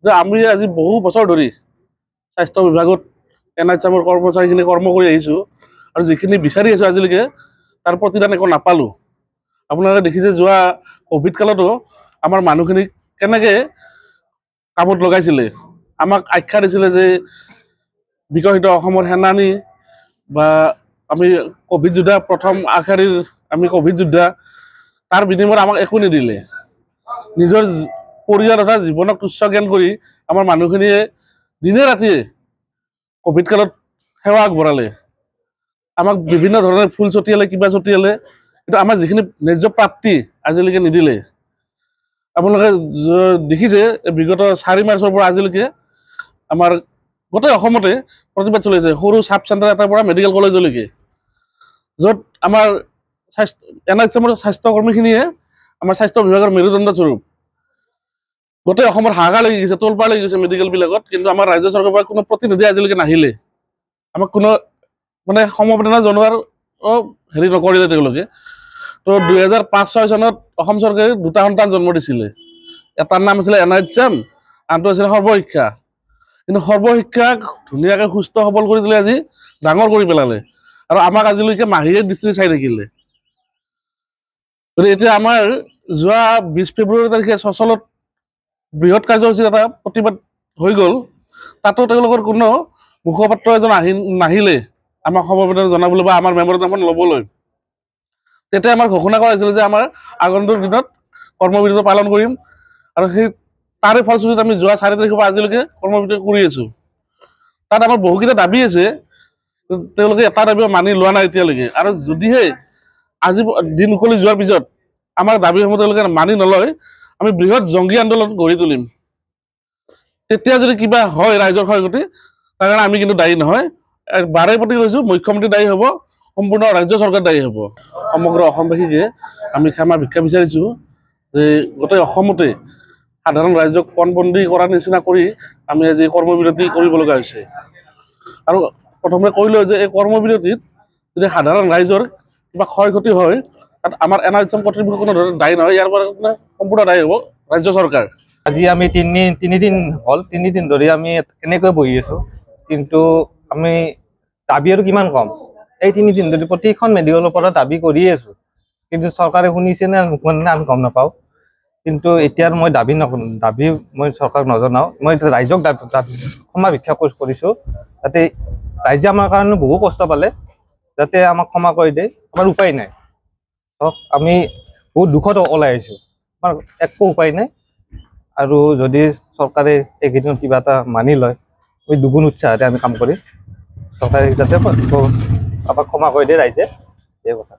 যে আমি আজি বহু বছৰ ধৰি স্বাস্থ্য বিভাগত NHMৰ কৰ্মচাৰীখিনি কৰ্ম কৰি আহিছোঁ আৰু যিখিনি বিচাৰি আছোঁ আজিলৈকে তাৰ প্ৰতিদান একো নাপালোঁ। আপোনালোকে দেখিছে যোৱা কোভিড কালতো আমাৰ মানুহখিনিক কেনেকৈ কামত লগাইছিলে, আমাক আখ্যা দিছিলে যে বিকশিত অসমৰ সেনানী বা আমি কোভিড যোদ্ধা প্ৰথম আগশাৰীৰ আমি কোভিড যোদ্ধা, তাৰ বিনিময়ত আমাক একো নিদিলে। নিজৰ পৰিয়াল তথা জীৱনক তুচ্ছ জ্ঞান কৰি আমাৰ মানুহখিনিয়ে দিনে ৰাতিয়ে কোভিড কালত সেৱা আগবঢ়ালে। আমাক বিভিন্ন ধৰণে ফুল ছটিয়ালে, কিবা ছটিয়ালে, কিন্তু আমাৰ যিখিনি ন্যায্য প্ৰাপ্তি আজিলৈকে নিদিলে। আপোনালোকে দেখিছে বিগত 4 মাৰ্চৰ পৰা আজিলৈকে আমাৰ গোটেই অসমতে প্ৰতিবাদ চলি আছে, সৰু চাব চেণ্টাৰ এটাৰ পৰা মেডিকেল কলেজলৈকে, য'ত আমাৰ NHMৰ স্বাস্থ্যকৰ্মীখিনিয়ে আমাৰ স্বাস্থ্য বিভাগৰ মেৰুদণ্ড স্বৰূপ। গোটেই অসমৰ হাহাকাৰ লাগি গৈছে, তোলপাৰ লাগি গৈছে মেডিকেলবিলাকত, কিন্তু আমাৰ ৰাজ্য চৰকাৰৰ পৰা কোনো প্ৰতিনিধি আজিলৈকে নাহিলে। আমাক কোনো মানে সমবেদনা জনোৱাৰ হেৰি নকৰিলে তেওঁলোকে। তো 2005-06 চনত অসম চৰকাৰে 2টা সন্তান জন্ম দিছিলে। এটাৰ নাম আছিলে NHM, আনটো আছিলে সৰ্বশিক্ষা। কিন্তু সৰ্বশিক্ষাক ধুনীয়াকৈ সুস্থ সবল কৰি দিলে, আজি ডাঙৰ কৰি পেলালে আৰু আমাক আজিলৈকে মাহীয়ে দৃষ্টিৰে চাই থাকিলে। গতিকে এতিয়া আমাৰ যোৱা 20 ফেব্ৰুৱাৰী তাৰিখে চচলত বৃহৎ কাৰ্যসূচীৰ এটা প্ৰতিবাদ হৈ গ'ল, তাতো তেওঁলোকৰ কোনো মুখপাত্ৰ এজন নাহিলে আমাক সমবেদনা জনাবলৈ বা আমাৰ মেমৰেণ্ডমখন ল'বলৈ। তেতিয়া আমাৰ ঘোষণা কৰা হৈছিল যে আমাৰ আগন্তুক দিনত কৰ্মবিৰতি পালন কৰিম, আৰু সেই তাৰে ফলশ্ৰুতিত আমি যোৱা 4 তাৰিখৰ পৰা আজিলৈকে কৰ্মবিৰতি কৰি আছোঁ। তাত আমাৰ বহুকেইটা দাবী আছে, তেওঁলোকে এটা দাবী মানি লোৱা নাই এতিয়ালৈকে। আৰু যদিহে আজি দিন উকলি যোৱাৰ পিছত আমাৰ দাবীসমূহ তেওঁলোকে মানি নলয়, আমি বৃহৎ জংগী আন্দোলন গঢ়ি তুলিম। তেতিয়া যদি কিবা হয় ৰাইজৰ ক্ষয়ক্ষতি, তাৰ কাৰণে আমি কিন্তু দায়ী নহয়। বাৰে প্ৰতি কৈছোঁ, মুখ্যমন্ত্ৰী দায়ী হ'ব, সম্পূৰ্ণ ৰাজ্য চৰকাৰ দায়ী হ'ব। সমগ্ৰ অসমবাসীকে আমি ক্ষমা ভিক্ষা বিচাৰিছোঁ যে গোটেই অসমতে সাধাৰণ ৰাইজক পণবন্দী কৰাৰ নিচিনা কৰি আমি আজি কৰ্মবিৰতি কৰিব লগা হৈছে। আৰু প্ৰথমে কৈলোঁ যে এই কৰ্মবিৰতিত যদি সাধাৰণ ৰাইজৰ কিবা ক্ষয়ক্ষতি হয়, তাত আমাৰ NHM কৰ্তৃপক্ষ কোনো ধৰণৰ দায়ী নহয়, ইয়াৰ পৰা সম্পূৰ্ণ দায়ী হ'ব ৰাজ্য চৰকাৰ। আজি আমি তিনিদিন হ'ল, 3 দিন ধৰি আমি এনেকৈ বহি আছোঁ, কিন্তু আমি দাবী আৰু কিমান কম। এই 3 দিন ধৰি প্ৰতিখন মেডিকেলৰ পৰা দাবী কৰিয়ে আছোঁ, কিন্তু চৰকাৰে শুনিছে নে নুশুনে আমি গম নাপাওঁ। কিন্তু এতিয়াৰ মই দাবী মই চৰকাৰক নজনাওঁ। মই ৰাইজক ক্ষমা ভিক্ষা কৰিছোঁ, যাতে ৰাইজে আমাৰ কাৰণে বহু কষ্ট পালে, যাতে আমাক ক্ষমা কৰি দিয়ে। আমাৰ উপায় নাই, আমি বহুত দুখত ওলাই আহিছোঁ, আমাৰ একো উপায় নাই। আৰু যদি চৰকাৰে এইকেইদিনত কিবা এটা মানি লয়, আমি দুগুণ উৎসাহেৰে আমি কাম কৰিম। চৰকাৰে যাতে আমাক ক্ষমা কৰি দিয়ে ৰাইজে, এই কথা।